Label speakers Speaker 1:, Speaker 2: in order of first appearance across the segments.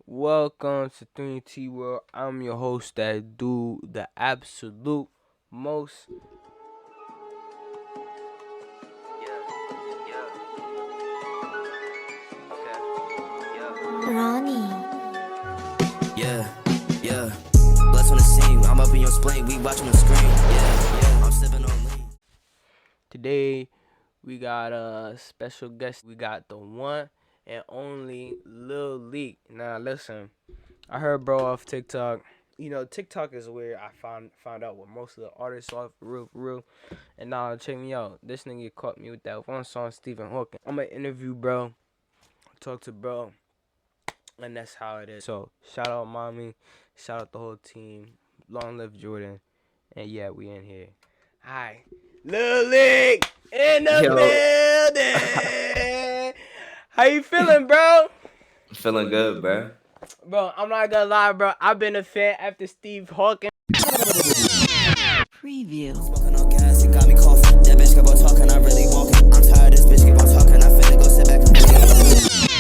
Speaker 1: Welcome to 3T World. I'm your host that do the absolute most.
Speaker 2: Ronnie.
Speaker 3: Yeah, yeah. Bless on the scene. I'm up in your spleen. We watching the screen. Yeah. I'm sipping on lean.
Speaker 1: Today we got a special guest. We got the one and only Leek. Now listen, I heard bro off TikTok. You know, TikTok is where I found out what most of the artists are for real. And now check me out. This nigga caught me with that one song, Stephen Hawking. I'm gonna interview bro, talk to bro, and that's how it is. So shout out mommy, shout out the whole team. Long live Jordan, and yeah, we in here. Hi, Lilleek in the
Speaker 3: Yo,
Speaker 1: building. How you feeling, bro?
Speaker 3: feeling good, bro.
Speaker 1: Bro, I'm not gonna lie, bro. I've been a fan after Steve Hawking.
Speaker 2: Preview.
Speaker 3: Smoking on gas, it got me coughing. That bitch keep on talking, I'm really walking. I'm tired, this bitch keep on talking. I finna go sit back and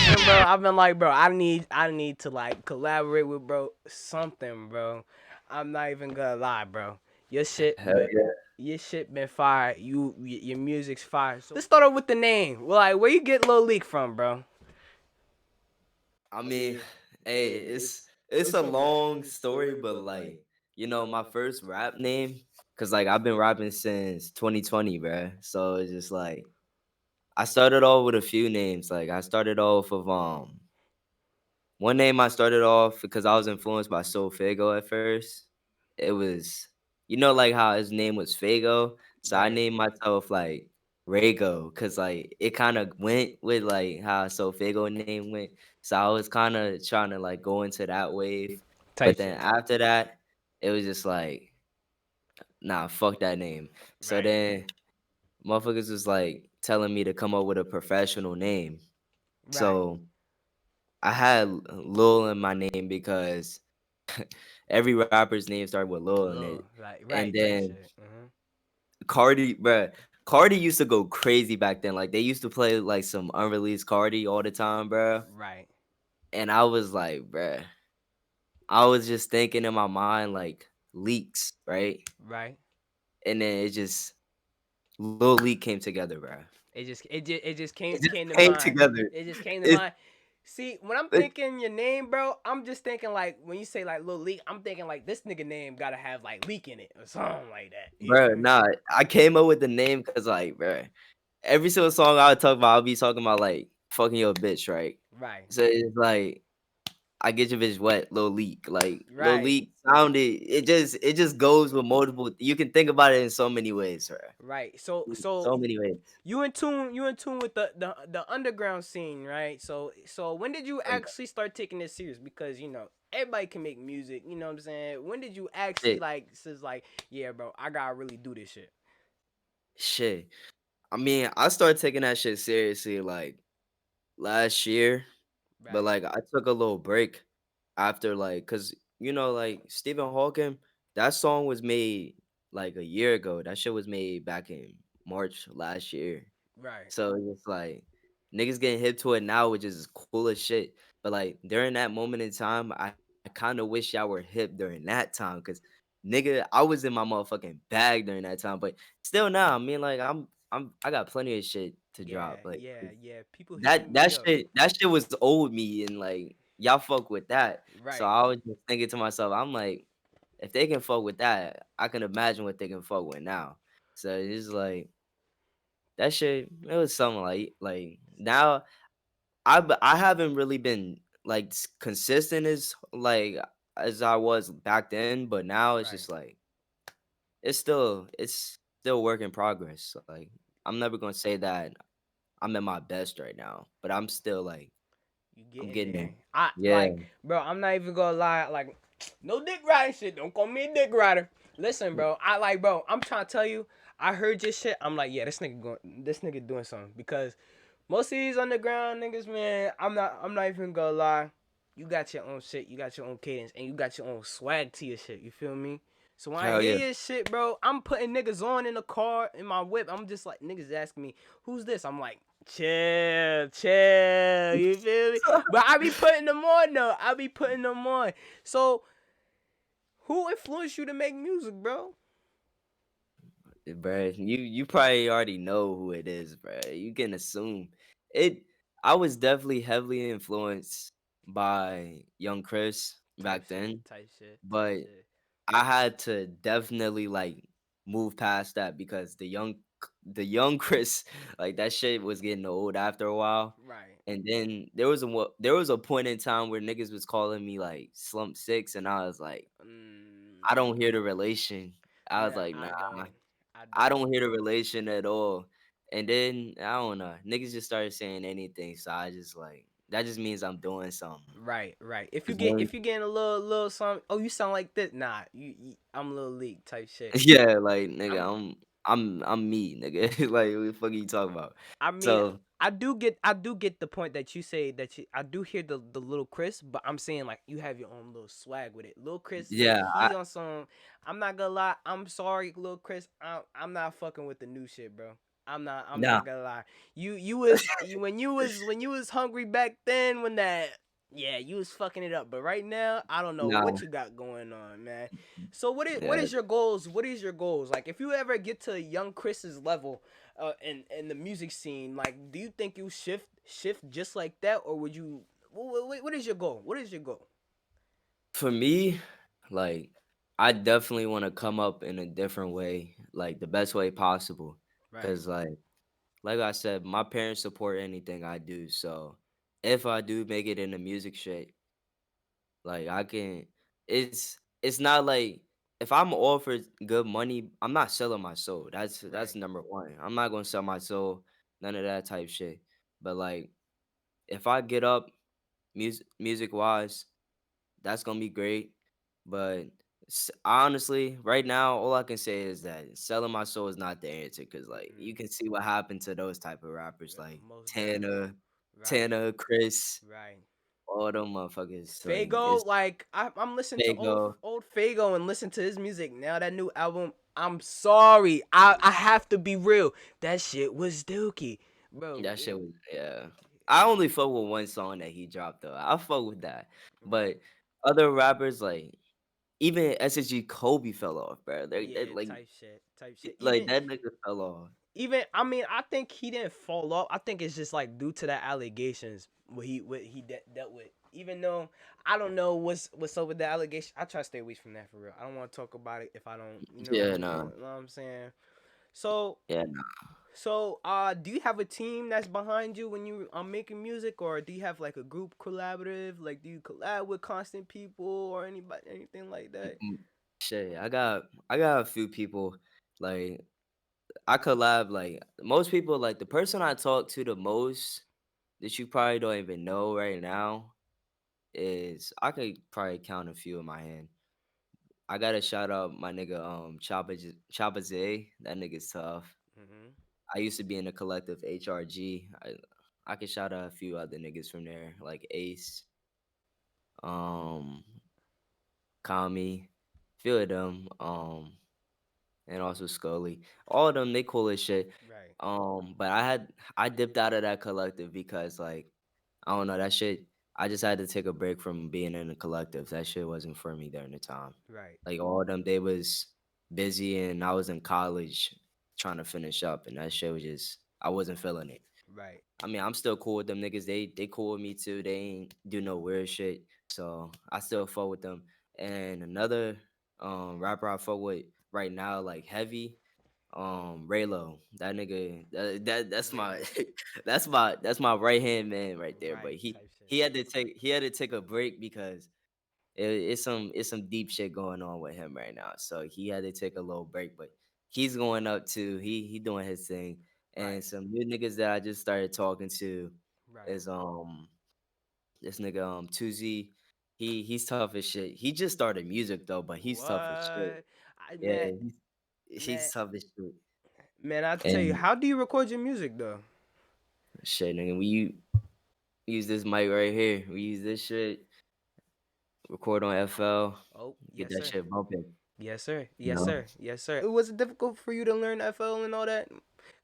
Speaker 1: And bro, I've been like, bro, I need to like collaborate with bro something, bro. I'm not even gonna lie, bro. Your shit,
Speaker 3: Hell yeah.
Speaker 1: your shit been fire. Your music's fire. So let's start off with the name. Well, like, where you get Lil Leek from, bro?
Speaker 3: I mean, hey, it's a long story, but like, my first rap name, cause like I've been rapping since 2020, bro. So it's just like I started off with a few names. Like I started off of one name I started off because I was influenced by Soul Fago at first. It was, like how his name was Fago. So I
Speaker 1: Right.
Speaker 3: named myself like Rago because like it kind of went with like how Soul Fago name went. So I was kind of trying to like go into that wave. But
Speaker 1: Type
Speaker 3: then
Speaker 1: shit.
Speaker 3: after that, it was just like, nah, fuck that name. So
Speaker 1: Right.
Speaker 3: then motherfuckers was like telling me to come up with a professional name.
Speaker 1: Right.
Speaker 3: So I had Lil in my name because every rapper's name started with Lil in
Speaker 1: Lil.
Speaker 3: it.
Speaker 1: Like
Speaker 3: And
Speaker 1: right. Type
Speaker 3: then
Speaker 1: shit.
Speaker 3: Cardi, bruh, Cardi used to go crazy back then. Like they used to play like some unreleased Cardi all the time, bruh.
Speaker 1: Right.
Speaker 3: And I was like, bruh, I was just thinking in my mind like leaks, right?
Speaker 1: Right.
Speaker 3: And then Lil Leak came together, bruh.
Speaker 1: It just
Speaker 3: It just
Speaker 1: came to
Speaker 3: came
Speaker 1: mind.
Speaker 3: together.
Speaker 1: It just came to
Speaker 3: It's
Speaker 1: mind. See, when I'm
Speaker 3: it,
Speaker 1: thinking your name, bro, I'm just thinking like when you say like Lil Leak, I'm thinking like this nigga name gotta have like leak in it or something like that. You feel
Speaker 3: bruh,
Speaker 1: me?
Speaker 3: nah, I came up with the name because like, bruh. Every single song I would talk about, I'll be talking about like fucking your bitch, right?
Speaker 1: Right.
Speaker 3: So it's like I get your bitch wet, Lil Leak. Like Lil
Speaker 1: Right.
Speaker 3: Leak sounded it just goes with multiple you can think about it in so many ways, right?
Speaker 1: Right. So
Speaker 3: So many ways.
Speaker 1: you in tune with the underground scene, right? So when did you
Speaker 3: Oh, yeah.
Speaker 1: actually start taking this serious? Because everybody can make music. You know what I'm saying? When did you actually
Speaker 3: Shit.
Speaker 1: like says like, yeah, bro, I gotta really do this shit.
Speaker 3: Shit. I mean, I started taking that shit seriously like last year, but
Speaker 1: Right.
Speaker 3: like I took a little break after like cause like Stephen Hawking, that song was made like a year ago. That shit was made back in March last year.
Speaker 1: Right.
Speaker 3: So it's like niggas getting hip to it now, which is cool as shit. But like during that moment in time, I kind of wish y'all were hip during that time, cause nigga, I was in my motherfucking bag during that time. But still now, I mean, like I got plenty of shit to
Speaker 1: Yeah,
Speaker 3: drop. Like
Speaker 1: yeah, yeah. People hitting
Speaker 3: that
Speaker 1: me
Speaker 3: that
Speaker 1: up.
Speaker 3: shit was old me, and like y'all fuck with that. So
Speaker 1: Right.
Speaker 3: I was just thinking to myself, I'm like, if they can fuck with that, I can imagine what they can fuck with now. So it's like that shit, it was something like now I haven't really been like consistent as I was back then, but now it's
Speaker 1: Right.
Speaker 3: just like it's still work in progress. Like I'm never gonna say that I'm at my best right now, but I'm still like
Speaker 1: You
Speaker 3: I'm
Speaker 1: getting
Speaker 3: getting there.
Speaker 1: there. I
Speaker 3: Yeah.
Speaker 1: like, bro, I'm not even gonna lie, like, no dick riding shit. Don't call me a dick rider. Listen, bro, bro, I'm trying to tell you, I heard your shit. I'm like, yeah, this nigga doing something. Because most of these underground niggas, man, I'm not even gonna lie. You got your own shit, you got your own cadence, and you got your own swag to your shit. You feel me? So when I
Speaker 3: Hell
Speaker 1: hear
Speaker 3: yeah.
Speaker 1: your shit, bro, I'm putting niggas on in the car, in my whip. I'm just like, niggas asking me, who's this? I'm like, Chill, chill. You feel me? But I be putting them on though. I be putting them on. So, who influenced you to make music, bro?
Speaker 3: Bruh, you probably already know who it is, bruh. You can assume it. I was definitely heavily influenced by Young Chris
Speaker 1: Type
Speaker 3: back
Speaker 1: shit,
Speaker 3: then,
Speaker 1: type shit, type
Speaker 3: but
Speaker 1: shit.
Speaker 3: I had to definitely like move past that because the young Chris, like that shit was getting old after a while.
Speaker 1: Right.
Speaker 3: And then there was a point in time where niggas was calling me like Slump Six, and I was like, I don't hear the relation. I was
Speaker 1: Yeah,
Speaker 3: like,
Speaker 1: I
Speaker 3: nah,
Speaker 1: don't. I
Speaker 3: I
Speaker 1: don't.
Speaker 3: don't hear the relation at all. And then I don't know, niggas just started saying anything, so I just like that just means I'm doing something.
Speaker 1: Right, right. If you
Speaker 3: You
Speaker 1: get
Speaker 3: feel me?
Speaker 1: if you getting a little something, oh, you sound like this. Nah, I'm a little leak type shit.
Speaker 3: Yeah, like nigga,
Speaker 1: I'm
Speaker 3: I'm me, nigga. Like what the fuck are you talking about?
Speaker 1: I mean,
Speaker 3: So
Speaker 1: I do get the point that you say that I do hear the little Chris, but I'm saying like you have your own little swag with it. Little Chris,
Speaker 3: yeah,
Speaker 1: he's on some. I'm not gonna lie. I'm sorry, little Chris. I'm not fucking with the new shit, bro. I'm
Speaker 3: nah,
Speaker 1: not gonna lie. When you was hungry back then when that yeah you was fucking it up, but right now I don't know
Speaker 3: nah,
Speaker 1: what you got going on, man. So what
Speaker 3: yeah.
Speaker 1: is your goals? What is your goals? Like if you ever get to young Chris's level, in the music scene, like, do you think you shift just like that, or would you? What is your goal? What is your goal?
Speaker 3: For me, like I definitely want to come up in a different way, like the best way possible.
Speaker 1: Right,
Speaker 3: Cause like I said, my parents support anything I do. So if I do make it in the music shit, like I can it's not like if I'm offered good money, I'm not selling my soul. That's
Speaker 1: right,
Speaker 3: number one. I'm not gonna sell my soul, none of that type shit. But like if I get up music wise, that's gonna be great. But honestly, right now, all I can say is that selling my soul is not the answer. Cause like you
Speaker 1: mm,
Speaker 3: can see what happened to those type of rappers
Speaker 1: yeah,
Speaker 3: like
Speaker 1: most definitely.
Speaker 3: Tana,
Speaker 1: Right,
Speaker 3: Chris,
Speaker 1: right.
Speaker 3: all them motherfuckers. Like
Speaker 1: Fago,
Speaker 3: it's
Speaker 1: like I'm listening to old
Speaker 3: Fago.
Speaker 1: old Fago and listen to his music now. That new album, I'm sorry, I have to be real. That shit was dookie, bro.
Speaker 3: That shit was yeah. I only fuck with one song that he dropped though. I fuck with that.
Speaker 1: Right.
Speaker 3: But other rappers like even SSG Kobe fell off, bro.
Speaker 1: Yeah, type shit.
Speaker 3: Like
Speaker 1: Even
Speaker 3: that nigga fell off.
Speaker 1: even I mean I think he didn't fall off. I think it's just like due to the allegations dealt with. Even though I don't know what's up with the allegation, I try to stay away from that for real. I don't want to talk about it if I don't,
Speaker 3: Yeah, nah.
Speaker 1: know what I'm saying. So
Speaker 3: Yeah,
Speaker 1: do you have a team that's behind you when you are making music, or do you have like a group collaborative? Like, do you collab with constant people or anybody, anything like that?
Speaker 3: mm, shit. I got a few people like I collab like most people like the person I talk to the most that you probably don't even know right now is I could probably count a few in my hand. I gotta shout out my nigga Choppa Zay. That nigga's tough.
Speaker 1: Hmm.
Speaker 3: I used to be in the collective HRG. I could shout out a few other niggas from there like Ace, um, Kami, few of them. And also Scully. All of them, they cool as shit.
Speaker 1: Right,
Speaker 3: But I dipped out of that collective because like I don't know that shit. I just had to take a break from being in the collective. That shit wasn't for me during the time.
Speaker 1: right,
Speaker 3: Like all of them, they was busy and I was in college trying to finish up, and that shit was just I wasn't feeling it.
Speaker 1: right,
Speaker 3: I mean, I'm still cool with them niggas. They cool with me too. They ain't do no weird shit. So I still fuck with them. And another rapper I fuck with right now, like heavy, Raylo. That nigga that's my
Speaker 1: Raylo.
Speaker 3: that's my right hand man right there. But
Speaker 1: Right,
Speaker 3: he
Speaker 1: type shit.
Speaker 3: he had to take a break because it's some deep shit going on with him right now. So he had to take a little break, but he's going up too. He doing his thing. And
Speaker 1: Right,
Speaker 3: some new niggas that I just started talking to
Speaker 1: right.
Speaker 3: is this nigga Tuzi. He's tough as shit. He just started music though, but he's
Speaker 1: What?
Speaker 3: tough as shit. Yeah,
Speaker 1: Man,
Speaker 3: he's
Speaker 1: man,
Speaker 3: tough as shit.
Speaker 1: man. I tell you,
Speaker 3: And
Speaker 1: how do you record your music though?
Speaker 3: shit, nigga, use this mic right here. We use this shit, record on FL,
Speaker 1: Oh,
Speaker 3: get
Speaker 1: yes,
Speaker 3: that
Speaker 1: sir.
Speaker 3: shit bumping.
Speaker 1: Yes, sir.
Speaker 3: You
Speaker 1: Yes,
Speaker 3: know,
Speaker 1: sir. Yes, sir. Was it difficult for you to learn FL and all that?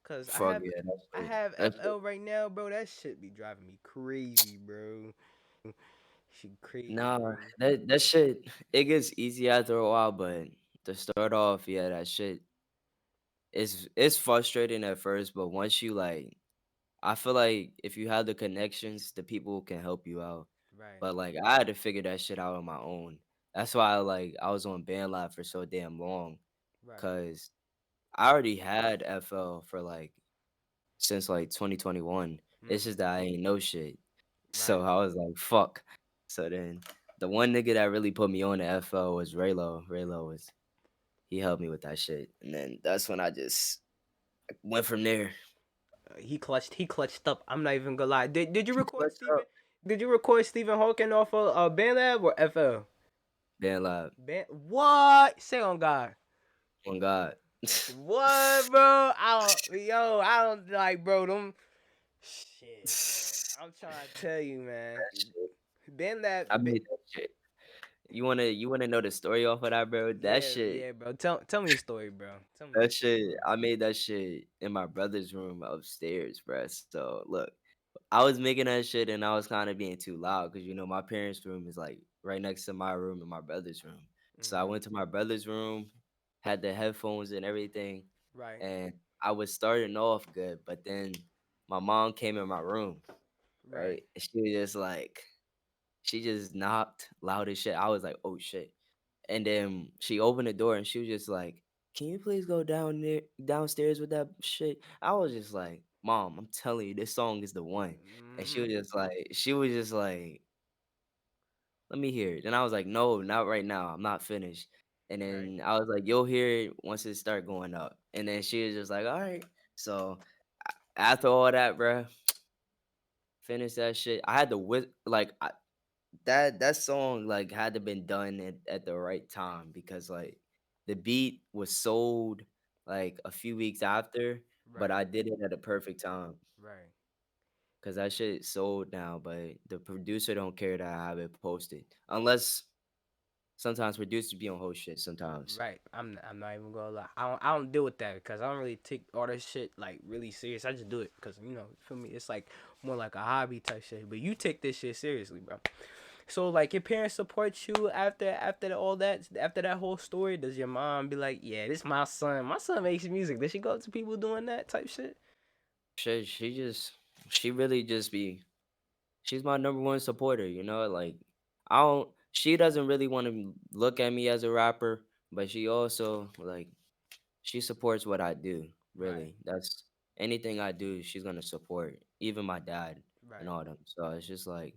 Speaker 1: Cause I
Speaker 3: Fuck
Speaker 1: have
Speaker 3: yeah, that
Speaker 1: I
Speaker 3: shit.
Speaker 1: have
Speaker 3: That shit.
Speaker 1: FL right now, bro. That shit be driving me crazy, bro. She crazy,
Speaker 3: Nah,
Speaker 1: bro.
Speaker 3: that shit it gets easy after a while, but to start off, yeah, that shit it's frustrating at first, but once you like I feel like if you have the connections, the people can help you out.
Speaker 1: Right,
Speaker 3: But like I had to figure that shit out on my own. That's why I was on band lab for so damn long.
Speaker 1: right.
Speaker 3: Cause I already had FL for like since like 2021. It's just
Speaker 1: Mhm.
Speaker 3: that I ain't know shit. So
Speaker 1: Right.
Speaker 3: I was like, fuck. So then the one nigga that really put me on to FL was Raylo. Raylo was he helped me with that shit. And then that's when I just went from there.
Speaker 1: He clutched up. I'm not even gonna lie. Did you record
Speaker 3: What's
Speaker 1: Stephen?
Speaker 3: up?
Speaker 1: Did you record Stephen Hawking off of Band Lab or FL?
Speaker 3: Band lab.
Speaker 1: Band what? Say on God.
Speaker 3: On God.
Speaker 1: What, bro? I don't like, bro. Them shit, bro. I'm trying to tell you, man.
Speaker 3: Shit.
Speaker 1: Band Lab,
Speaker 3: I made that shit. You wanna know the story off of that, bro? That
Speaker 1: yeah,
Speaker 3: shit,
Speaker 1: yeah, bro. Tell me the story, bro. Tell me the
Speaker 3: that
Speaker 1: story,
Speaker 3: shit.
Speaker 1: bro.
Speaker 3: I made that shit in my brother's room upstairs, bro. So look, I was making that shit and I was kind of being too loud because my parents' room is like right next to my room and my brother's room. So I
Speaker 1: Mhm.
Speaker 3: went to my brother's room, had the headphones and everything,
Speaker 1: Right,
Speaker 3: and I was starting off good, but then my mom came in my room,
Speaker 1: right.
Speaker 3: right? And she just knocked loud as shit. I was like, oh shit. And then she opened the door and she was just like, "Can you please go downstairs with that shit?" I was just like, "Mom, I'm telling you, this song is the one." And
Speaker 1: Mhm.
Speaker 3: she was just like, "Let me hear it." And I was like, "No, not right now. I'm not finished." And
Speaker 1: Right.
Speaker 3: then I was like, "You'll hear it once it start going up." And then she was just like, "All right." So after all that, bruh, finished that shit. I had to that song like had to been done at the right time because like the beat was sold like a few weeks after, but
Speaker 1: Right.
Speaker 3: I did it at a perfect time
Speaker 1: Right.
Speaker 3: because that shit sold now. But the producer don't care that I have it posted unless sometimes producers be on whole shit sometimes.
Speaker 1: Right. I'm not even gonna lie. I don't deal with that because I don't really take all this shit like really serious. I just do it because for me it's like more like a hobby type shit. But you take this shit seriously, bro. So like your parents support you all that after that whole story. Does your mom be like, yeah, this my son. My son makes music. Does she go up to people doing that type shit?
Speaker 3: She really just be she's my number one supporter. Like I don't. She doesn't really want to look at me as a rapper, but she also like she supports what I do,
Speaker 1: Right.
Speaker 3: really. That's anything I do, she's gonna support. Even my dad and
Speaker 1: Right.
Speaker 3: all them. So it's just like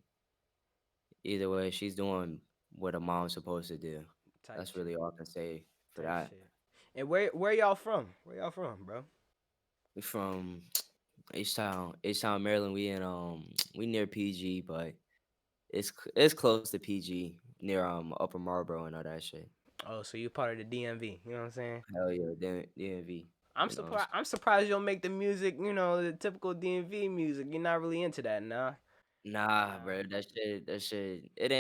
Speaker 3: either way, she's doing what a mom's supposed to do.
Speaker 1: Type
Speaker 3: That's really
Speaker 1: shit.
Speaker 3: all I can say for
Speaker 1: Type
Speaker 3: that.
Speaker 1: shit. And where y'all from? Where y'all from, bro?
Speaker 3: We from H Town, Maryland. We in we near PG, but it's close to PG near Upper Marlboro and all that shit.
Speaker 1: Oh, so you part of the DMV. You know what I'm saying?
Speaker 3: Hell yeah, DMV.
Speaker 1: I'm
Speaker 3: You know,
Speaker 1: surprised. I'm surprised you don't make the music. The typical DMV music. You're not really into that, nah.
Speaker 3: nah,
Speaker 1: Nah.
Speaker 3: bro. That shit. It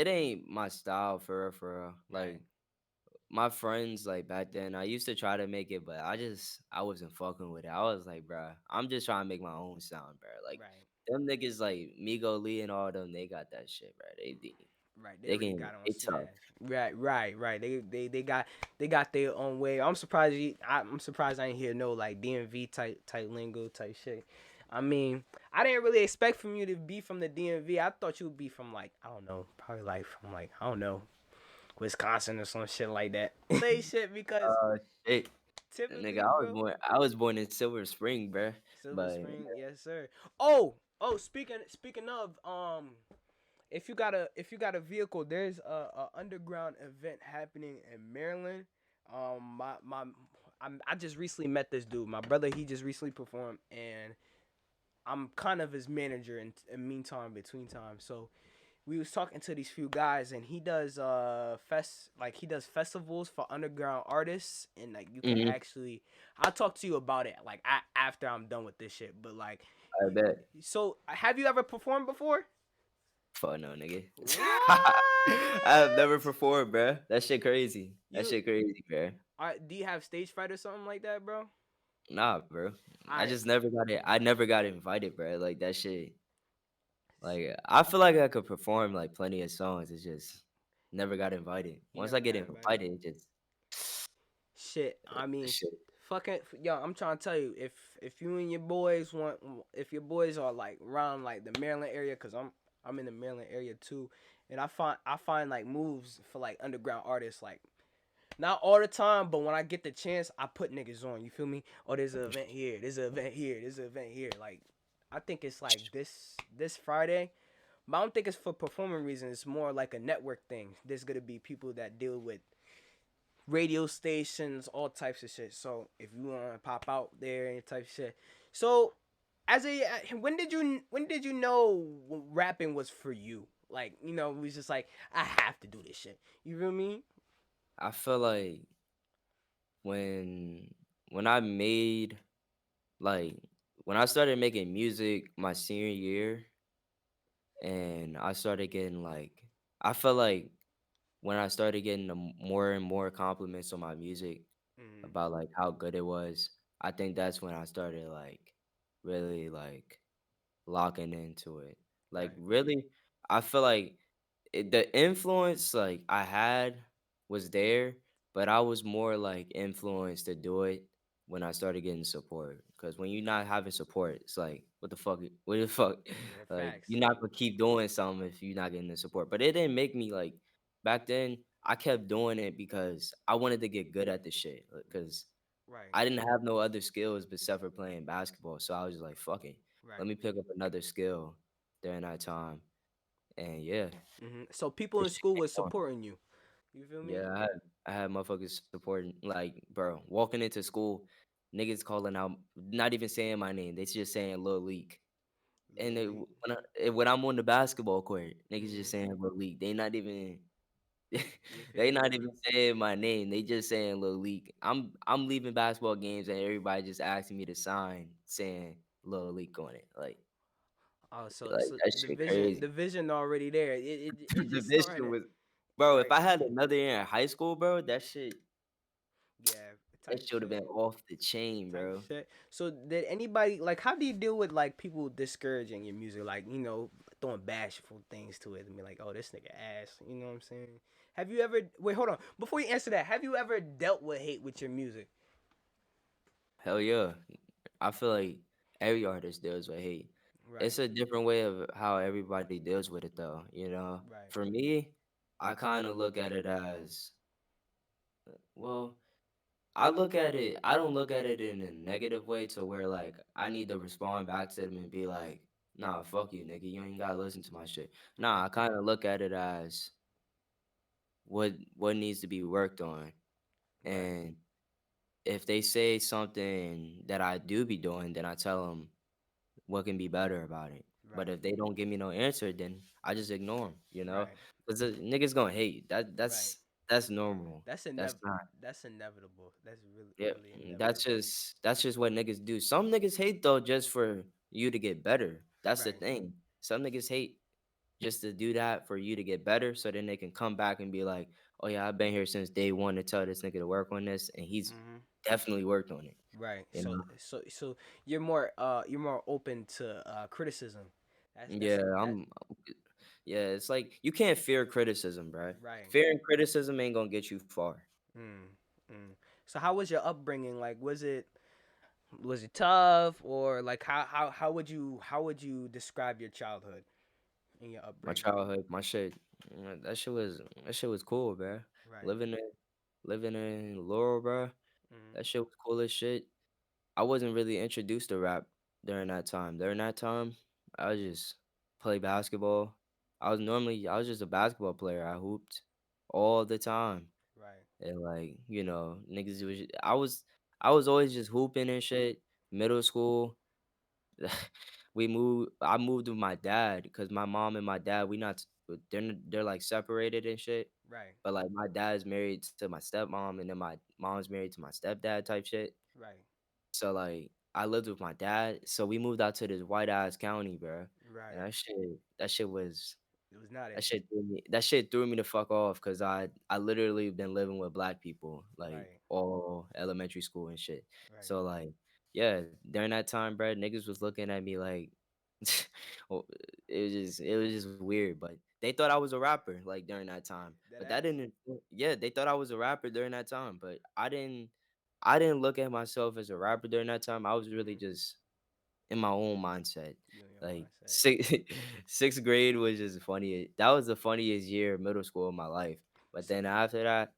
Speaker 3: ain't my style for real, for real.
Speaker 1: Right.
Speaker 3: Like my friends, like back then, I used to try to make it, but I wasn't fucking with it. I was like, bro, I'm just trying to make my own sound, bro. Like
Speaker 1: Right.
Speaker 3: them niggas, like Migo Lee and all them, they got that shit, bro.
Speaker 1: Right. They
Speaker 3: They
Speaker 1: already
Speaker 3: can
Speaker 1: got it on
Speaker 3: they tough.
Speaker 1: Smash. Right. Right. Right. They got their own way. I'm surprised I ain't hear no like DMV type lingo type shit. I mean, I didn't really expect from you to be from the DMV. I thought you would be from like I don't know, probably like from like I don't know, Wisconsin or some shit like that. Say shit because
Speaker 3: Shit, nigga,
Speaker 1: typically, bro.
Speaker 3: I was born in Silver Spring, bro.
Speaker 1: Silver
Speaker 3: But
Speaker 1: Spring, yes sir. Oh, speaking of if you got a vehicle, there's a underground event happening in Maryland. I just recently met this dude. My brother, he just recently performed, and I'm kind of his manager in meantime between time. So we was talking to these few guys, and he does festivals for underground artists, and like you could
Speaker 3: mhm,
Speaker 1: actually I'll talk to you about it like after I'm done with this shit. But like,
Speaker 3: I bet.
Speaker 1: so have you ever performed before?
Speaker 3: Fuck no, nigga. I have
Speaker 1: What?
Speaker 3: never performed, bro. That shit crazy. That
Speaker 1: You
Speaker 3: shit crazy, bro.
Speaker 1: do you have stage fright or something like that, bro?
Speaker 3: Nah, bro. I
Speaker 1: I
Speaker 3: just never got it. I never got invited, bro. Like that shit. Like I feel like I could perform like plenty of songs. It's just never got invited.
Speaker 1: you
Speaker 3: Once I
Speaker 1: never
Speaker 3: get
Speaker 1: got invited.
Speaker 3: invited, it just
Speaker 1: Shit, I mean,
Speaker 3: shit.
Speaker 1: fucking yo, I'm trying to tell you, if you and your boys want, if your boys are like around like the Maryland area, cause I'm in the Maryland area too, and I find like moves for like underground artists, like not all the time, but when I get the chance, I put niggas on. You feel me? Oh, there's an event here. There's an event here. There's an event here. Like, I think it's like this Friday, but I don't think it's for performing reasons. It's more like a network thing. There's gonna be people that deal with radio stations, all types of shit. So if you want to pop out there and type of shit, so as a when did you know rapping was for you? Like it was just like I have to do this shit. You feel me?
Speaker 3: I feel like when when I made like when I started making music my senior year, and I started getting like I felt like when I started getting the more and more compliments on my music
Speaker 1: Mm,
Speaker 3: about like how good it was, I think that's when I started like really like locking into it. Like
Speaker 1: right,
Speaker 3: really, I feel like the influence like I had was there, but I was more like influenced to do it when I started getting support. Because when you're not having support, it's like what the fuck? What the fuck?
Speaker 1: yeah,
Speaker 3: Like
Speaker 1: facts.
Speaker 3: you're not gonna keep doing something if you're not getting the support. But it didn't make me like back then. I kept doing it because I wanted to get good at the shit. Because
Speaker 1: Right,
Speaker 3: I didn't have no other skills except for playing basketball. So I was just like, fuck it. Let
Speaker 1: right.
Speaker 3: me pick up another skill during that time. And yeah,
Speaker 1: So people
Speaker 3: this
Speaker 1: in
Speaker 3: shit
Speaker 1: school
Speaker 3: came
Speaker 1: was
Speaker 3: on.
Speaker 1: supporting you. You feel me?
Speaker 3: Yeah, I had motherfuckers supporting like bro, walking into school, niggas calling out not even saying my name. They just saying Lil Leak. And
Speaker 1: Lil Leak.
Speaker 3: when I'm on the basketball court, niggas just
Speaker 1: Mhm.
Speaker 3: saying Lil Leak. They not even
Speaker 1: You feel
Speaker 3: they
Speaker 1: me?
Speaker 3: not even saying my name. They just saying Lil Leak. I'm leaving basketball games and everybody just asking me to sign saying Lil Leak on it.
Speaker 1: Oh, so
Speaker 3: Like
Speaker 1: so
Speaker 3: that
Speaker 1: the
Speaker 3: shit
Speaker 1: vision,
Speaker 3: crazy.
Speaker 1: the vision already there. It
Speaker 3: The
Speaker 1: just
Speaker 3: vision
Speaker 1: started.
Speaker 3: was, bro. If
Speaker 1: Right.
Speaker 3: I had another year in high school, bro,
Speaker 1: Yeah. Type
Speaker 3: that
Speaker 1: of
Speaker 3: should have been
Speaker 1: shit.
Speaker 3: off the chain,
Speaker 1: Type of
Speaker 3: bro.
Speaker 1: shit. So did anybody like? How do you deal with like people discouraging your music? Like throwing bashful things to it and be like, "Oh, this nigga ass." You know what I'm saying? Have you ever? Wait, hold on. Before you answer that, have you ever dealt with hate with your music?
Speaker 3: Hell yeah. I feel like every artist deals with hate.
Speaker 1: Right.
Speaker 3: It's a different way of how everybody deals with it, though.
Speaker 1: Right.
Speaker 3: For me, I kind of look at it as well. I look at it. I don't look at it in a negative way to where like I need to respond back to them and be like, "Nah, fuck you, nigga. You ain't gotta listen to my shit." Nah,
Speaker 1: Right.
Speaker 3: I kind of look at it as what needs to be worked on,
Speaker 1: Right.
Speaker 3: and if they say something that I do be doing, then I tell them what can be better about it. But
Speaker 1: Right.
Speaker 3: if they don't give me no answer, then I just ignore them,
Speaker 1: Right.
Speaker 3: because the niggas gonna hate.
Speaker 1: Right.
Speaker 3: That's normal.
Speaker 1: That's
Speaker 3: That's not.
Speaker 1: that's inevitable. That's really
Speaker 3: Yeah,
Speaker 1: really
Speaker 3: that's
Speaker 1: inevitable.
Speaker 3: just what niggas do. Some niggas hate though just for you to get better. That's the
Speaker 1: Right.
Speaker 3: thing. Some niggas hate just to do that for you to get better, so then they can come back and be like, "Oh yeah, I've been here since day one to tell this nigga to work on this, and he's
Speaker 1: Mhm.
Speaker 3: definitely worked on it."
Speaker 1: Right.
Speaker 3: You
Speaker 1: So
Speaker 3: know?
Speaker 1: so you're more open to criticism. That's
Speaker 3: Yeah,
Speaker 1: that
Speaker 3: yeah, it's like you can't fear criticism, bro.
Speaker 1: right.
Speaker 3: Fearing criticism ain't gonna get you far.
Speaker 1: Mm. Mm. So how was your upbringing? Like was it tough or like how would you describe your childhood and your
Speaker 3: My
Speaker 1: upbringing?
Speaker 3: childhood, my shit, that shit was cool, bro.
Speaker 1: Right.
Speaker 3: Living in living in Laurel, bro.
Speaker 1: Mhm.
Speaker 3: That shit was cool as shit. I wasn't really introduced to rap during that time. During that time, I was just play basketball. I was just a basketball player. I hooped all the time.
Speaker 1: Right.
Speaker 3: And like, niggas I was always just hooping and shit. Middle school, I moved with my dad because my mom and my dad, we not they're like separated and shit.
Speaker 1: Right.
Speaker 3: But like my dad's married to my stepmom and then my mom's married to my stepdad type shit.
Speaker 1: Right.
Speaker 3: So like I lived with my dad, so we moved out to this white ass county, bro. And
Speaker 1: Right.
Speaker 3: that shit was
Speaker 1: It was not
Speaker 3: that
Speaker 1: it.
Speaker 3: shit threw me the fuck off because I literally been living with black people like
Speaker 1: Right.
Speaker 3: all elementary school and shit.
Speaker 1: Right.
Speaker 3: So like yeah, during that time, bro, niggas was looking at me like, well, it was just weird. But they thought I was a rapper like during that time.
Speaker 1: That
Speaker 3: But that
Speaker 1: ass.
Speaker 3: didn't. Yeah, they thought I was a rapper during that time. But I didn't look at myself as a rapper during that time. I was really
Speaker 1: Mm,
Speaker 3: just in my own mindset.
Speaker 1: you in your
Speaker 3: Like
Speaker 1: mindset.
Speaker 3: sixth grade was just funny. That was the funniest year of middle school of my life. But
Speaker 1: So,
Speaker 3: then after that,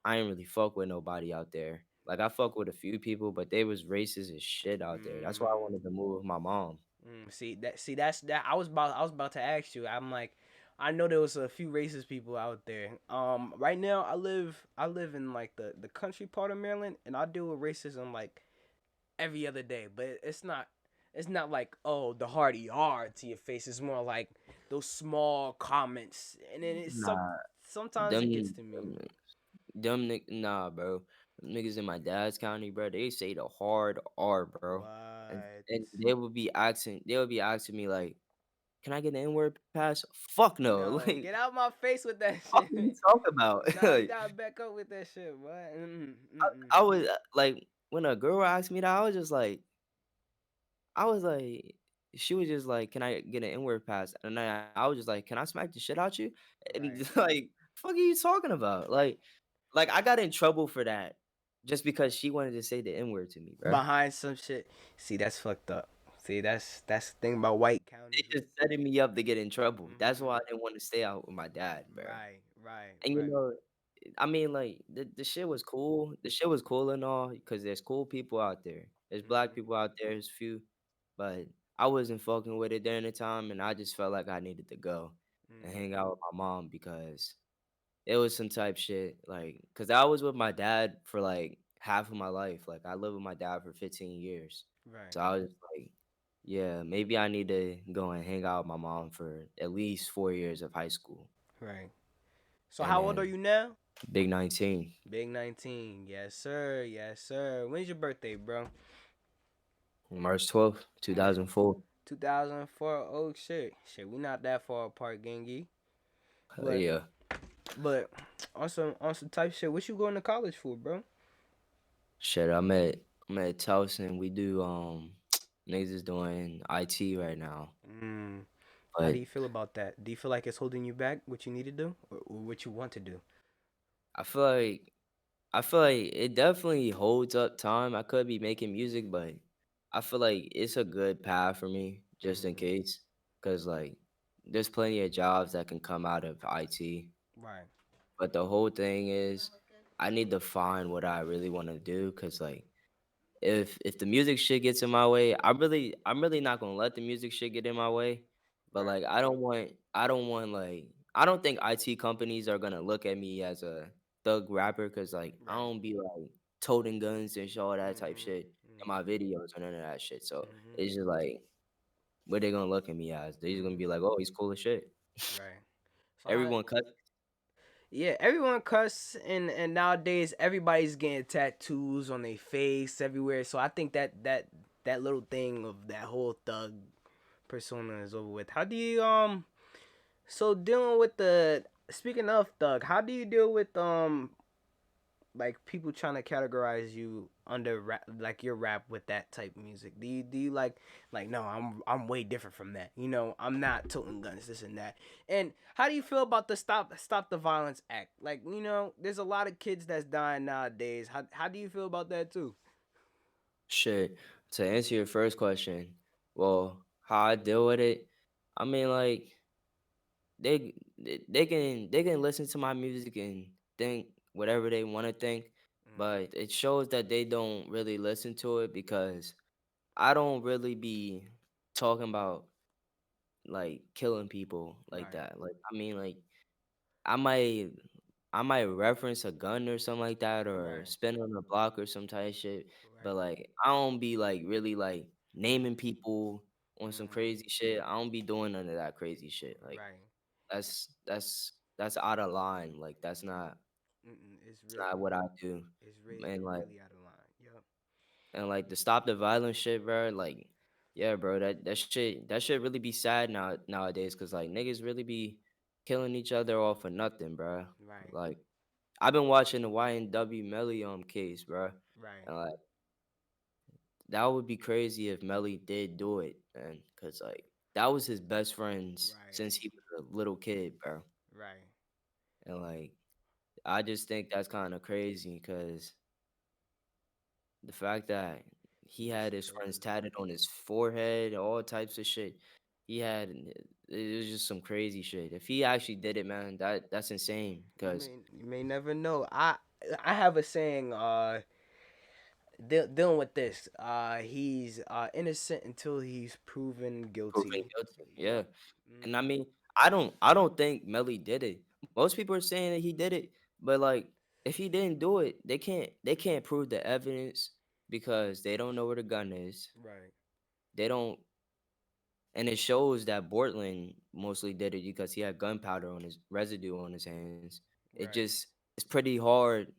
Speaker 3: I ain't really fuck with nobody out there. Like I fuck with a few people, but they was racist as shit out there. That's why I
Speaker 1: mm,
Speaker 3: wanted to move with my mom.
Speaker 1: see that's that. I was about to ask you. I'm like, I know there was a few racist people out there. Right now I live in like the country part of Maryland, and I deal with racism like every other day. But it's not like, oh, the hard ER to your face. It's more like those small comments, and then
Speaker 3: Nah,
Speaker 1: sometimes it gets
Speaker 3: them
Speaker 1: to me.
Speaker 3: nah, bro. Them niggas in my dad's county, bro. They say the hard R, bro. And
Speaker 1: What?
Speaker 3: and they would be asking me like, "Can I get an N-word pass?" Fuck no.
Speaker 1: No,
Speaker 3: Like,
Speaker 1: get out my face with that
Speaker 3: fuck
Speaker 1: shit.
Speaker 3: are you talking about?
Speaker 1: Nah, you gotta back up with that shit, boy. Mm-mm.
Speaker 3: I was like, when a girl asked me that, I was like, she was just like, "Can I get an N-word pass?" And I was just like, "Can I smack the shit out you?" And
Speaker 1: Right.
Speaker 3: like, fuck are you talking about? Like I got in trouble for that just because she wanted to say the N-word to me, bro.
Speaker 1: Behind some shit. See, that's fucked up. See, that's the thing about white
Speaker 3: They
Speaker 1: counties.
Speaker 3: just setting me up to get in trouble. That's why I
Speaker 1: Mm-hmm.
Speaker 3: didn't want to stay out with my dad, bro.
Speaker 1: Right, right,
Speaker 3: And
Speaker 1: right.
Speaker 3: I mean, like the shit was cool. The shit was cool and all because there's cool people out there. There's black
Speaker 1: Mm-hmm.
Speaker 3: people out there. There's few, but I wasn't fucking with it during the time, and I just felt like I needed to go and
Speaker 1: Mm.
Speaker 3: hang out with my mom because it was some type shit. Like, cause I was with my dad for like half of my life. Like, I lived with my dad for 15 years,
Speaker 1: Right,
Speaker 3: so I was like, yeah, maybe I need to go and hang out with my mom for at least 4 years of high school,
Speaker 1: right. So
Speaker 3: and
Speaker 1: how old are
Speaker 3: then
Speaker 1: you now?
Speaker 3: big 19.
Speaker 1: Big 19. Yes, sir. Yes, sir. When's your birthday, bro?
Speaker 3: March 12th,
Speaker 1: March
Speaker 3: 2004.
Speaker 1: 2004. Oh shit. Shit, we not that far apart, gangy.
Speaker 3: Hell
Speaker 1: But
Speaker 3: yeah.
Speaker 1: but on some type shit, what you going to college for, bro?
Speaker 3: Shit, I'm at Towson. We do niggas is doing IT right now.
Speaker 1: Mm. How do
Speaker 3: But
Speaker 1: you feel about that? Do you feel like it's holding you back what you need to do, or what you want to do?
Speaker 3: I feel like I feel like it definitely holds up time. I could be making music, but I feel like it's a good path for me just in
Speaker 1: Mm-hmm.
Speaker 3: case. Cause like there's plenty of jobs that can come out of IT.
Speaker 1: Right.
Speaker 3: But the whole thing is I need to find what I really want to do. Cause like if the music shit gets in my way, I'm really not gonna let the music shit get in my way. But
Speaker 1: Right.
Speaker 3: like I don't think IT companies are gonna look at me as a thug rapper because like I
Speaker 1: Right.
Speaker 3: don't be like toting guns and all that type
Speaker 1: Mm-hmm.
Speaker 3: shit in my
Speaker 1: Mm-hmm.
Speaker 3: videos or none of that shit. So
Speaker 1: Mm-hmm.
Speaker 3: it's just like what they gonna look at me as? They just gonna
Speaker 1: Mm-hmm.
Speaker 3: be like, oh, he's cool as shit.
Speaker 1: Right. So how?
Speaker 3: Everyone cut.
Speaker 1: Yeah, everyone cuss, and nowadays everybody's getting tattoos on their face everywhere. So I think that little thing of that whole thug persona is over with. How do you so dealing with the speaking of thug, how do you deal with like people trying to categorize you under rap, like your rap with that type of music? Do you like no, I'm way different from that. I'm not toting guns, this and that. And how do you feel about the Stop the Violence Act? Like, there's a lot of kids that's dying nowadays. How do you feel about that too?
Speaker 3: Shit. To answer your first question, well, how I deal with it, I mean like they can listen to my music and think whatever they want to think,
Speaker 1: Mm,
Speaker 3: but it shows that they don't really listen to it because I don't really be talking about like killing people like
Speaker 1: right,
Speaker 3: that. Like I mean like I might I might reference a gun or something like that or
Speaker 1: right,
Speaker 3: spin on the block or some type of shit, but
Speaker 1: right.
Speaker 3: like I don't be like really like naming people on some
Speaker 1: Mm,
Speaker 3: crazy shit. I don't be doing none of that crazy shit. Like
Speaker 1: right.
Speaker 3: that's out of line. Like
Speaker 1: Mm-mm,
Speaker 3: it's not what I do.
Speaker 1: it's really
Speaker 3: And like
Speaker 1: really out of line. Yep.
Speaker 3: to stop the violent shit, bro. Like yeah, bro. That shit really be sad nowadays because like niggas really be killing each other off for nothing, bro.
Speaker 1: Right,
Speaker 3: Like I've been watching the YNW Melly case, bro.
Speaker 1: right.
Speaker 3: And like that would be crazy if Melly did do it, man. Cause like that was his best friends
Speaker 1: Right.
Speaker 3: since he was a little kid, bro.
Speaker 1: Right.
Speaker 3: And like I just think that's kind of crazy because the fact that he
Speaker 1: That's
Speaker 3: had his friends
Speaker 1: crazy.
Speaker 3: tatted on his forehead, all types of shit. He had it was just some crazy shit. If he actually did it, man, that's insane. Cause
Speaker 1: You may never know. I have a saying. Dealing with this. He's innocent until he's proven
Speaker 3: proven
Speaker 1: guilty.
Speaker 3: guilty, yeah.
Speaker 1: Yep.
Speaker 3: And I
Speaker 1: Hmm.
Speaker 3: mean, I don't think Melly did it. Most people are saying that he did it, but like if he didn't do it, they can't prove the evidence because they don't know where the gun is.
Speaker 1: Right.
Speaker 3: They don't and it shows that Bortland mostly did it because he had gunpowder on his residue on his hands. It
Speaker 1: Right.
Speaker 3: just it's pretty hard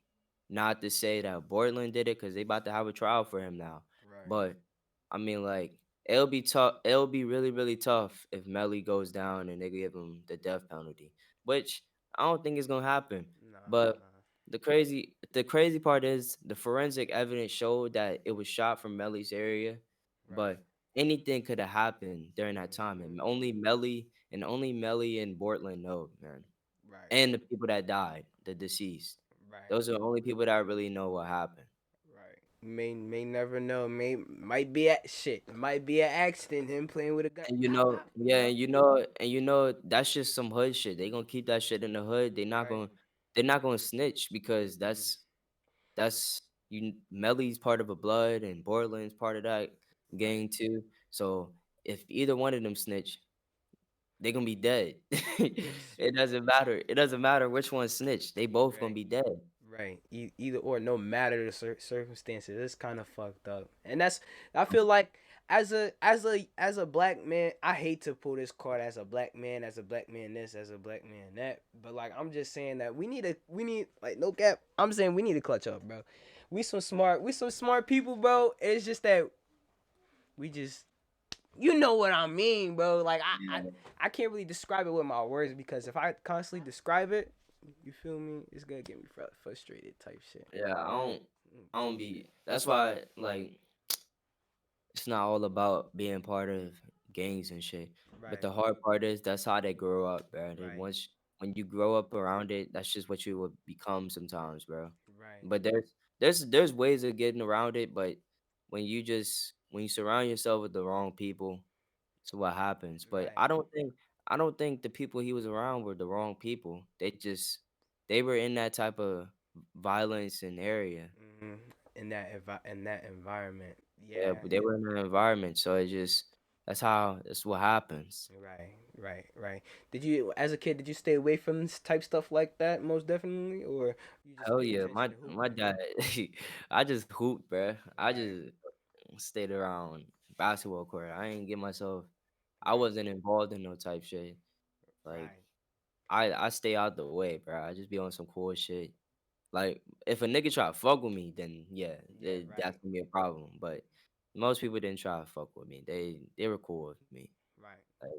Speaker 3: not to say that Bortland did it because they about to have a trial for him now.
Speaker 1: Right.
Speaker 3: But I mean, like it'll be tough. It'll be really really tough if Melly goes down and they give him the death penalty, which I don't think is gonna happen.
Speaker 1: Nah.
Speaker 3: But
Speaker 1: Nah.
Speaker 3: the crazy part is the forensic evidence showed that it was shot from Melly's area,
Speaker 1: Right.
Speaker 3: but anything could have happened during that time,
Speaker 1: Hmm.
Speaker 3: and only Melly and Bortland know, man,
Speaker 1: Right.
Speaker 3: and the people that died, the deceased.
Speaker 1: Right.
Speaker 3: Those are the only people that really know what happened.
Speaker 1: Right. May never know. Might be a shit. Might be an accident. Him playing with a gun.
Speaker 3: And
Speaker 1: Pop pop. You
Speaker 3: yeah,
Speaker 1: know.
Speaker 3: and that's just some hood shit. They gonna keep that shit in the hood.
Speaker 1: Right.
Speaker 3: They're not gonna snitch because
Speaker 1: Mm.
Speaker 3: that's you. Melly's part of a blood, and Borland's part of that
Speaker 1: Right.
Speaker 3: gang too. So if either one of them snitch, they gonna be dead.
Speaker 1: That's
Speaker 3: It doesn't matter. It doesn't matter which one snitch. They both gonna
Speaker 1: right.
Speaker 3: be dead.
Speaker 1: Right. Either or, no matter the circumstances, it's kind of fucked up. And that's I feel like as a black man, I hate to pull this card as a black man this, as a black man that. But like I'm just saying that we need like no cap. I'm saying we need to clutch up, bro. We some smart people, bro. It's just that we just you know what I mean, bro. Like I can't really describe it with my words because if I constantly describe it, you feel me? It's gonna get me frustrated type shit.
Speaker 3: Yeah,
Speaker 1: Mm.
Speaker 3: I don't be. That's why like it's not all about being part of gangs and shit. But
Speaker 1: Right,
Speaker 3: the hard part is that's how they grow up, bro. They
Speaker 1: right,
Speaker 3: once when you grow up around it, that's just what you will become sometimes, bro.
Speaker 1: right,
Speaker 3: But there's ways of getting around it, but when you surround yourself with the wrong people, it's what happens. But
Speaker 1: right.
Speaker 3: I don't think the people he was around were the wrong people. They were in that type of violence and area.
Speaker 1: Hmm. In that environment,
Speaker 3: Yeah,
Speaker 1: yeah.
Speaker 3: but they were in an environment, so that's what happens.
Speaker 1: Right, right, right. Did you, as a kid, did you stay away from this type stuff like that? Most definitely, or you just
Speaker 3: Hell
Speaker 1: paid
Speaker 3: yeah,
Speaker 1: attention to
Speaker 3: my
Speaker 1: hooping?
Speaker 3: dad, I just hooped, bruh. I
Speaker 1: Right,
Speaker 3: just stayed around basketball court. I ain't get myself. I
Speaker 1: right,
Speaker 3: wasn't involved in no type shit. Like
Speaker 1: right.
Speaker 3: I stay out the way, bro. I just be on some cool shit. Like if a nigga try to fuck with me, then yeah,
Speaker 1: Yeah,
Speaker 3: that's
Speaker 1: right,
Speaker 3: gonna be a problem. But most people didn't try to fuck with me. They were cool with me.
Speaker 1: right,
Speaker 3: Like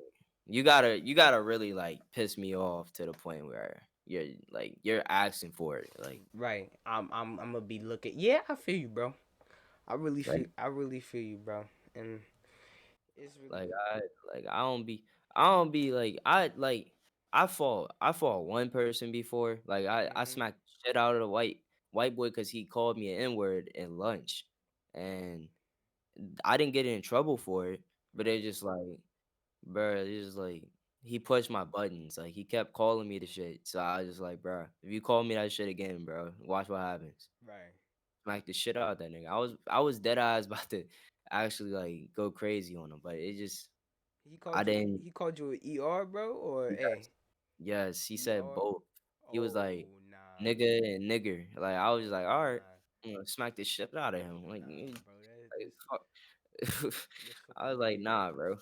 Speaker 3: you gotta really like piss me off to the point where you're asking for it.
Speaker 1: right. I'm gonna be looking. Yeah, I feel you, bro.
Speaker 3: Like
Speaker 1: I really feel you, bro. And it's
Speaker 3: like
Speaker 1: really.
Speaker 3: I like I don't be I fought one person before. Like I
Speaker 1: Hmm.
Speaker 3: smacked the shit out of the white boy because he called me an N-word in lunch. And I didn't get in trouble for it, but
Speaker 1: Right.
Speaker 3: it's just like, bro, it's just like he pushed my buttons. Like he kept calling me the shit. So I was just like, bro, if you call me that shit again, bro, watch what happens.
Speaker 1: Right.
Speaker 3: Smack the shit out of that nigga. I was dead eyes about to actually like go crazy on him, but it just I didn't.
Speaker 1: He called you an ER, bro, or
Speaker 3: Yes,
Speaker 1: a
Speaker 3: yes, he said
Speaker 1: ER?
Speaker 3: both. He was like
Speaker 1: Oh nah,
Speaker 3: nigga and nigger. Like I was just like,
Speaker 1: oh
Speaker 3: all right,
Speaker 1: nah,
Speaker 3: I'm gonna smack the shit out of him. Like,
Speaker 1: nah, bro.
Speaker 3: like
Speaker 1: This
Speaker 3: fuck.
Speaker 1: this
Speaker 3: I
Speaker 1: fucking
Speaker 3: was like, nah, bro.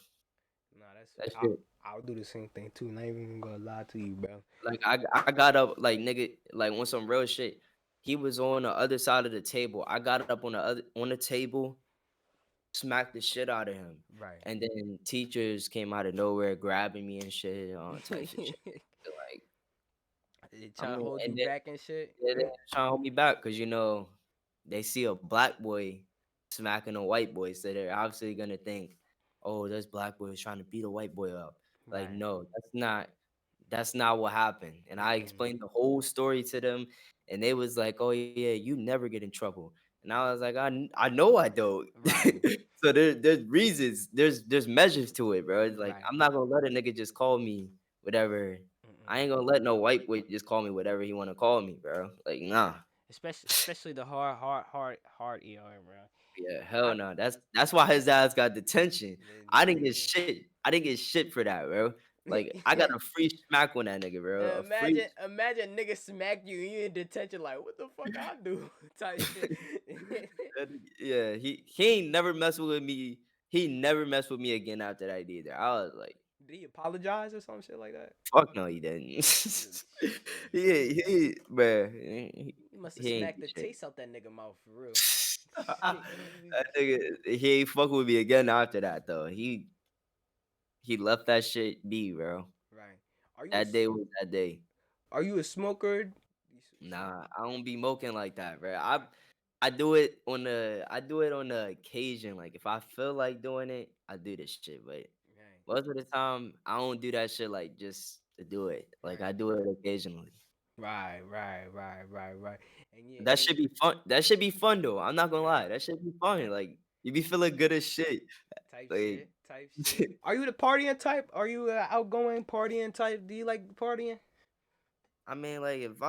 Speaker 1: nah. That's
Speaker 3: That shit.
Speaker 1: I'll do the same thing too. Not even gonna lie to you, bro.
Speaker 3: Like I got up like nigga like on some real shit. He was on the other side of the table. I got up on the table, smacked the shit out of him.
Speaker 1: Right.
Speaker 3: And then teachers came out of nowhere grabbing me and shit, all types of shit. Like
Speaker 1: They
Speaker 3: I
Speaker 1: trying to
Speaker 3: mean,
Speaker 1: hold you
Speaker 3: and then
Speaker 1: back and shit.
Speaker 3: they trying to hold me back because they see a black boy. smacking a white boy. So they're obviously gonna think, oh, this black boy is trying to beat a white boy up. Like,
Speaker 1: Right.
Speaker 3: no, that's not what happened. And I
Speaker 1: Mm-mm.
Speaker 3: explained the whole story to them, and they was like, oh yeah, you never get in trouble. And I was like, I know I don't.
Speaker 1: Right.
Speaker 3: So there's reasons, there's measures to it, bro. It's like
Speaker 1: Right.
Speaker 3: I'm not gonna let a nigga just call me whatever. I
Speaker 1: Mm-mm.
Speaker 3: ain't gonna let no white boy just call me whatever he wanna call me, bro. Like, nah.
Speaker 1: Right. Especially the hard ER, bro.
Speaker 3: Yeah, hell
Speaker 1: I
Speaker 3: no. That's why his ass got detention.
Speaker 1: the
Speaker 3: I didn't get
Speaker 1: detention.
Speaker 3: shit. I didn't get shit for that, bro. Like I got a free smack on that nigga, bro. A free.
Speaker 1: Imagine nigga smack you and you in detention like what the fuck I do type shit.
Speaker 3: Yeah, he ain't never messed with me. He never messed with me again after that either. I was like,
Speaker 1: Did he apologize or some shit like that?
Speaker 3: fuck no, he didn't.
Speaker 1: Shit.
Speaker 3: Bruh,
Speaker 1: You must have
Speaker 3: he ain't
Speaker 1: smacked
Speaker 3: do
Speaker 1: the
Speaker 3: shit.
Speaker 1: taste out that nigga mouth for real.
Speaker 3: That nigga, he ain't fuck with me again after that though. He left that shit be, bro.
Speaker 1: Right. Are you a
Speaker 3: That day was that day.
Speaker 1: are you a smoker? Smoke?
Speaker 3: Nah, I don't be smoking like that, bro. I do it on the occasion. Like if I feel like doing it, I do this shit. But
Speaker 1: Right.
Speaker 3: most of the time, I don't do that shit like just to do it. Like I
Speaker 1: Right.
Speaker 3: do it occasionally.
Speaker 1: Right. And yeah,
Speaker 3: That should be fun. That should be fun though. I'm not gonna lie.
Speaker 1: right.
Speaker 3: That should be fun. Like you be feeling good as shit. Like
Speaker 1: Type shit. Are you the partying type? Are you outgoing partying type? Do you like partying?
Speaker 3: I mean, like if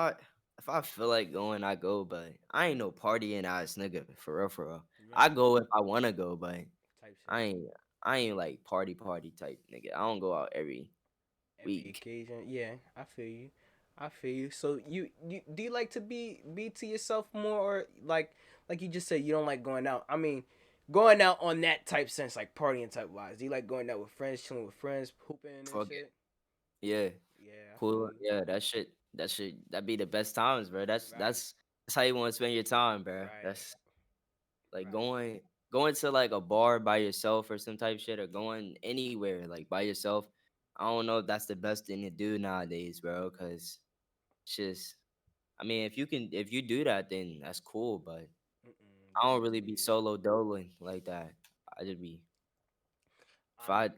Speaker 3: I feel like going, I go. But I ain't no partying ass nigga for real, for real. I
Speaker 1: Right.
Speaker 3: go if I wanna go, but
Speaker 1: Type
Speaker 3: I
Speaker 1: shit.
Speaker 3: ain't I ain't like party type nigga. I don't go out every
Speaker 1: Every
Speaker 3: week.
Speaker 1: occasion. Yeah, I feel you. I feel you. So you do you like to be to yourself more or like you just said you don't like going out. I mean, going out on that type sense like partying type wise. Do you like going out with friends, chilling with friends, hooping and
Speaker 3: Fuck it.
Speaker 1: shit?
Speaker 3: Yeah.
Speaker 1: Yeah, I feel
Speaker 3: Cool.
Speaker 1: you.
Speaker 3: Yeah, that be the best times, bro. That's
Speaker 1: Right.
Speaker 3: that's that's how you want to spend your time, bro.
Speaker 1: Right.
Speaker 3: That's like
Speaker 1: Right.
Speaker 3: going to like a bar by yourself or some type of shit or going anywhere like by yourself. I don't know if that's the best thing to do nowadays, bro, cuz it's just I mean, if you do that then that's cool, but I don't really be
Speaker 1: Definitely is.
Speaker 3: solo doling like that. I just be if
Speaker 1: I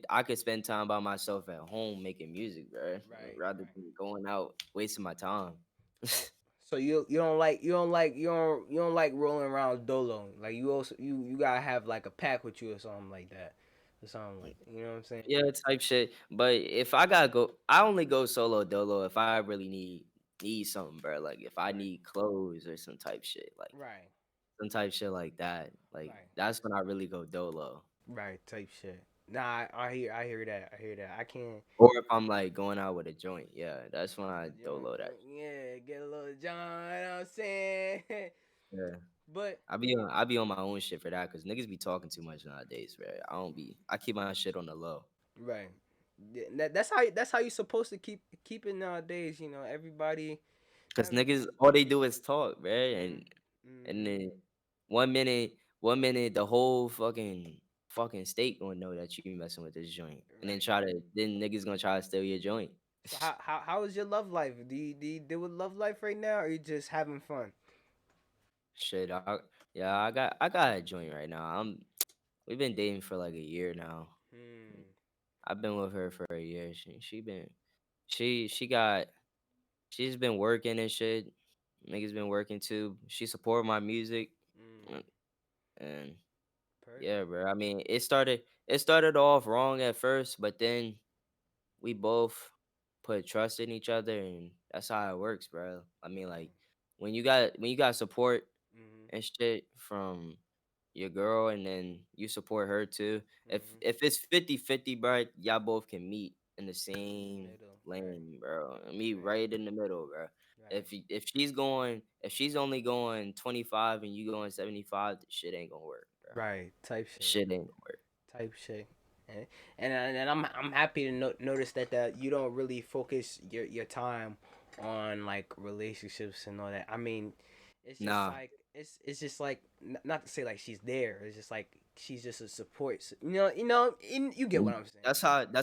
Speaker 3: I could spend time by myself at home making music, bro, rather
Speaker 1: right.
Speaker 3: than going out wasting my time.
Speaker 1: Oh, so you don't like rolling around dolo. Like you also you gotta have like a pack with you or something like that, or something like you know what I'm saying.
Speaker 3: Yeah, type shit. But if I gotta go, I only go solo dolo if I really need something, bro. Like if I
Speaker 1: Right.
Speaker 3: need clothes or some type shit, like
Speaker 1: Right.
Speaker 3: some type shit like that. Like
Speaker 1: Right.
Speaker 3: that's when I really go dolo.
Speaker 1: Right. Type shit. Nah, I hear that. I hear that. I can't.
Speaker 3: Or if I'm like going out with a joint, yeah, that's when I dolo that.
Speaker 1: Yeah, get a little John. You know what I'm saying.
Speaker 3: Yeah,
Speaker 1: But
Speaker 3: I be on my own shit for that because niggas be talking too much nowadays, bro. I keep my shit on the low.
Speaker 1: right. Yeah, that's how you supposed to keep it nowadays. You know, everybody.
Speaker 3: Cause
Speaker 1: Every,
Speaker 3: niggas all they do is talk, bro,
Speaker 1: mhm.
Speaker 3: and
Speaker 1: Mhm.
Speaker 3: then one minute the whole fucking state gonna know that you messing with this joint, and
Speaker 1: Right.
Speaker 3: then niggas gonna try to steal your joint.
Speaker 1: So how is your love life? Do you deal with love life right now, or you just having fun?
Speaker 3: Shit, yeah, I got a joint right now. We've been dating for like a year now.
Speaker 1: Hmm.
Speaker 3: I've been with her for a year. She got she's been working and shit. Niggas been working too. She support my music,
Speaker 1: Mm.
Speaker 3: uh, and yeah,
Speaker 1: Perfect.
Speaker 3: bro. I mean, it started off wrong at first, but then we both put trust in each other, and that's how it works, bro. I mean, like when you got support
Speaker 1: Mhm.
Speaker 3: and shit from your girl, and then you support her too. If
Speaker 1: Mhm.
Speaker 3: if it's 50-50, bro, y'all both can meet in the
Speaker 1: In the
Speaker 3: same
Speaker 1: middle. Right.
Speaker 3: lane, bro. Meet
Speaker 1: Right.
Speaker 3: right in the middle, bro.
Speaker 1: Right.
Speaker 3: If she's only going 25 and you going 75, the shit ain't gonna work, bro.
Speaker 1: Right. Type
Speaker 3: The
Speaker 1: shit.
Speaker 3: shit ain't gonna work.
Speaker 1: Type shit. And I'm happy to notice that you don't really focus your time on like relationships and all that. I mean, it's just
Speaker 3: Nah.
Speaker 1: like it's just like not to say like she's there. It's just like she's just a support. You get what I'm saying.
Speaker 3: That's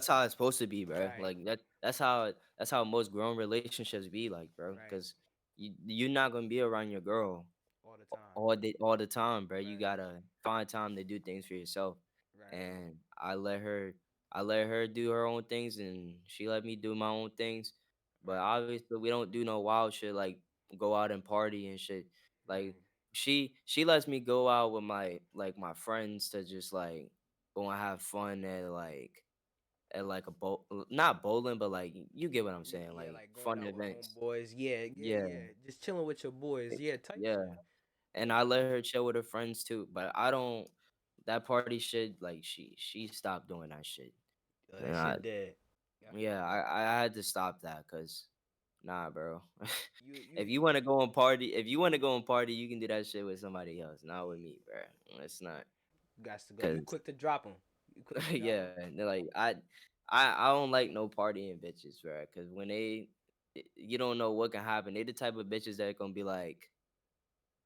Speaker 3: how it's supposed to be, bro.
Speaker 1: Right.
Speaker 3: Like that's how most grown relationships be like, bro.
Speaker 1: Right.
Speaker 3: Cause you're not gonna be around your girl.
Speaker 1: all the time.
Speaker 3: all the time, bro. You
Speaker 1: Right,
Speaker 3: gotta find time to do things for yourself.
Speaker 1: right,
Speaker 3: And I let her do her own things, and she let me do my own things. But
Speaker 1: right,
Speaker 3: obviously, we don't do no wild shit like go out and party and shit. Like
Speaker 1: right.
Speaker 3: she lets me go out with my friends to just like go and have fun at like a not bowling, but like you get what I'm saying,
Speaker 1: Yeah,
Speaker 3: like
Speaker 1: like going
Speaker 3: fun
Speaker 1: out with
Speaker 3: events.
Speaker 1: homeboys. Yeah, yeah,
Speaker 3: Yeah,
Speaker 1: yeah. Just chilling with your boys. Yeah, type
Speaker 3: yeah.
Speaker 1: shit.
Speaker 3: And I let her chill with her friends too. But I don't that party shit. Like she stopped doing that shit.
Speaker 1: Oh,
Speaker 3: And
Speaker 1: that shit dead. I feel
Speaker 3: yeah,
Speaker 1: you.
Speaker 3: I had to stop that because nah, bro.
Speaker 1: You
Speaker 3: If you want to go and party, you can do that shit with somebody else, not with me, bro. It's not
Speaker 1: got to go. You
Speaker 3: because
Speaker 1: quick to drop them. You quick to drop them.
Speaker 3: yeah, they're like I don't like no partying bitches, bro. Because when you don't know what can happen. They the type of bitches that gonna be like,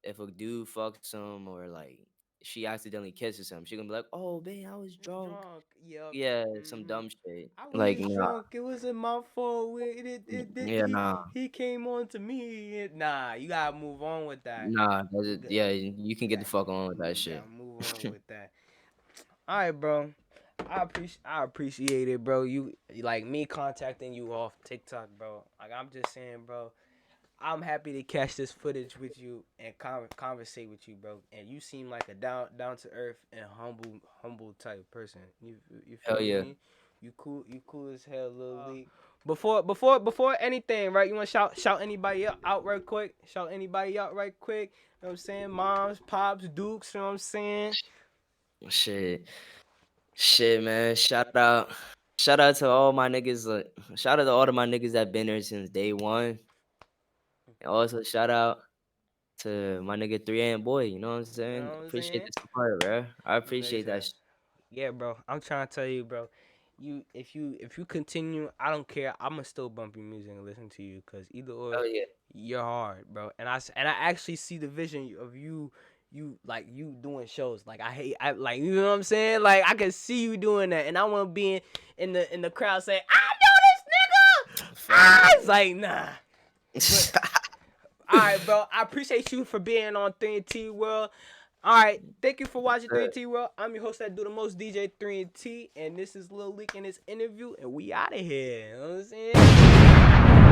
Speaker 3: if a dude fucks him or like she accidentally kisses him, she gonna be like, "Oh, babe, I was drunk."
Speaker 1: Drunk. Yep.
Speaker 3: Yeah, some
Speaker 1: Hmm.
Speaker 3: dumb shit.
Speaker 1: I
Speaker 3: Like,
Speaker 1: was
Speaker 3: nah,
Speaker 1: drunk. It wasn't my fault.
Speaker 3: yeah, nah,
Speaker 1: He came on to me. Nah, you gotta move on with that.
Speaker 3: nah.
Speaker 1: You got,
Speaker 3: Yeah, you can
Speaker 1: you
Speaker 3: get the
Speaker 1: got,
Speaker 3: fuck on with that
Speaker 1: you
Speaker 3: shit.
Speaker 1: gotta move on with that. All right, bro. I appreciate it, bro. You like me contacting you off TikTok, bro. Like I'm just saying, bro. I'm happy to catch this footage with you and conversate with you, bro. And you seem like a down to earth and humble type of person. You
Speaker 3: Hell
Speaker 1: feel
Speaker 3: yeah.
Speaker 1: me? You cool as hell, little league. Before anything, right? You want to shout anybody out right quick? Shout anybody out right quick. You know what I'm saying? Moms, pops, dukes. You know what I'm saying?
Speaker 3: Shit, shit, man. Shout out to all my niggas. Shout out to all of my niggas that been there since day one. And also shout out to my nigga 3 AM boy. You know what I'm
Speaker 1: You
Speaker 3: saying?
Speaker 1: know what I'm
Speaker 3: Appreciate
Speaker 1: saying?
Speaker 3: the support, bro. I appreciate that.
Speaker 1: Listen. Yeah, bro. I'm trying to tell you, bro. If you continue, I don't care. I'ma still bump your music and listen to you, cause either or,
Speaker 3: Hell yeah.
Speaker 1: you're hard, bro. And I actually see the vision of you doing shows. Like I like you know what I'm saying. Like I can see you doing that, and I want to be in the crowd saying, I know this nigga.
Speaker 3: Fuck.
Speaker 1: Ah, it's like nah. But all right, bro. I appreciate you for being on 3T World. All right, thank you for watching 3T World. I'm your host that do the most, DJ 3T, and this is Lil Leek in this interview, and we out of here. You know what I'm saying?